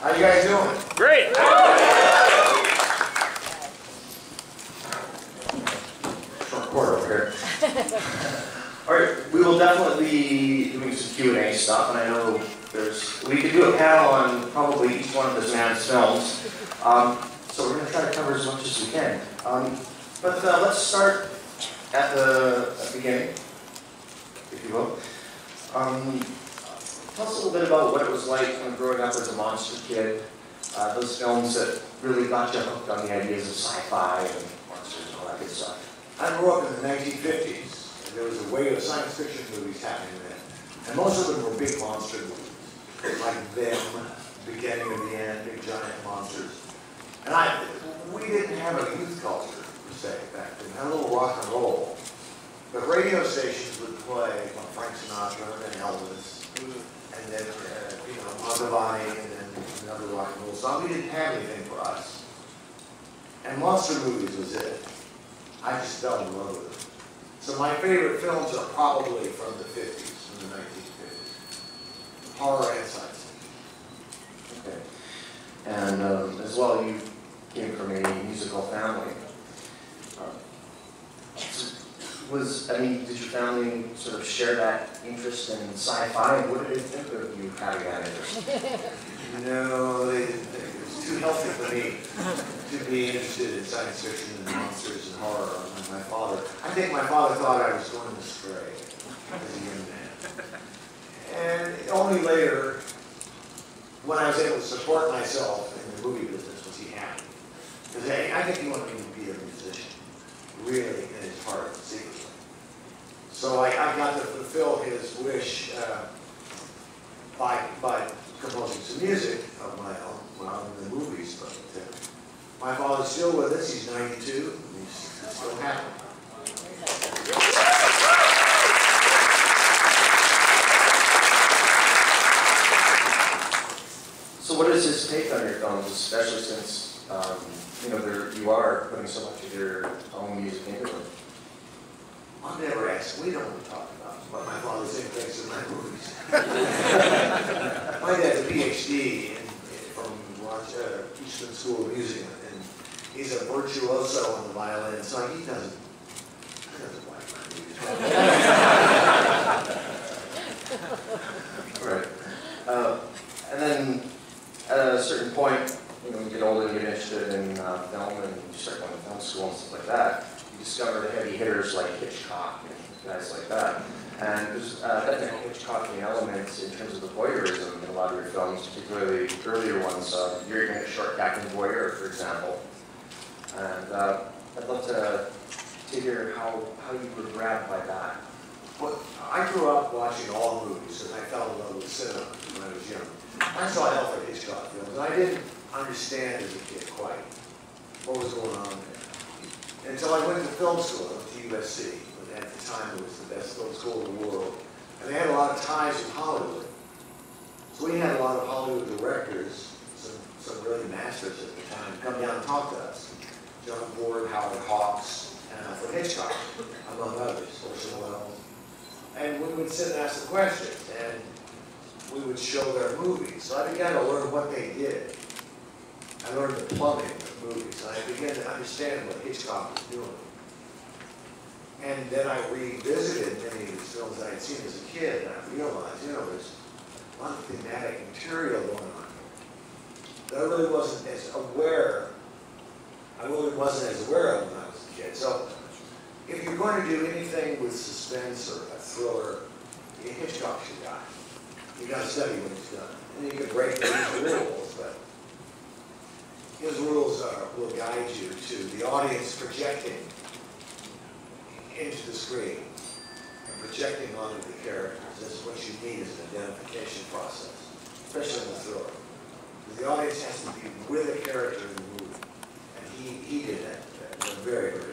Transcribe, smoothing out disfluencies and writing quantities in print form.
How you guys doing? Great! Short quarter over here. Alright, we will definitely be doing some Q&A stuff, and I know we could do a panel on probably each one of this man's films. So we're going to try to cover as much as we can. But let's start at the beginning, if you will. Tell us a little bit about what it was like when growing up as a monster kid. Those films that really got you hooked on the ideas of sci-fi and monsters and all that good stuff. I grew up in the 1950s, and there was a wave of science fiction movies happening then. And most of them were big monster movies, like Them, Beginning of the End, big giant monsters. And we didn't have a youth culture, per se, back then. We had a little rock and roll. But radio stations would play Frank Sinatra and Elvis, and then, Magavani, and then another rock and roll song. We didn't have anything for us. And monster movies was it. I just fell in love with it. So my favorite films are probably from the 50s, from the 1950s. Horror and science fiction. Okay. And as well, you came from a musical family. Did your family sort of share that interest in sci-fi? What did they think of you having that interest? No, they didn't think it was too healthy for me to be interested in science fiction and monsters and horror like my father. I think my father thought I was going astray as a young man. And only later, when I was able to support myself in the movie business, was he happy. Because I think he wanted me to be a musician, really in his heart, secretly. So I got to fulfill his wish by composing some music of my own when I'm in the movies. But my father's still with us. He's 92. And he's still happy. So what is his take on your films, especially since you are putting so much of your own music into them? I'll never ask. We don't want to talk about what my father thinks of my movies. My dad's a PhD from Eastman School of Music, and he's a virtuoso on the violin, so he doesn't like my movies. Right. And then at a certain point, when you get older and you get interested in film and you start going to film school and stuff like that, you discover the heavy hitters like Hitchcock and guys like that. And there's definitely Hitchcockian elements in terms of the voyeurism in a lot of your films, particularly the earlier ones. You're going to Short Captain Voyeur, for example. And I'd love to hear how you were grabbed by that. Well, I grew up watching all movies, and I fell in love with cinema when I was young. I saw Alfred Hitchcock films, and I didn't understand as a kid quite what was going on there. Until I went to film school, I went to USC, and at the time it was the best film school in the world. And they had a lot of ties with Hollywood. So we had a lot of Hollywood directors, some really masters at the time, come down and talk to us. John Ford, Howard Hawks, and Alfred Hitchcock, among others, Orson Welles. And we would sit and ask the questions, and we would show their movies. So I began to learn what they did. I learned the plumbing of movies, and I began to understand what Hitchcock was doing. And then I revisited many of these films that I had seen as a kid, and I realized, there's a lot of thematic material going on here that I really wasn't as aware of when I was a kid. So if you're going to do anything with suspense or a thriller, Hitchcock should die. You got to study what he's done. And you can break these rules, but his rules will guide you to the audience projecting into the screen and projecting onto the characters. That's what you need as an identification process, especially in the thriller. Because the audience has to be with a character in the movie. And he did that in a very, very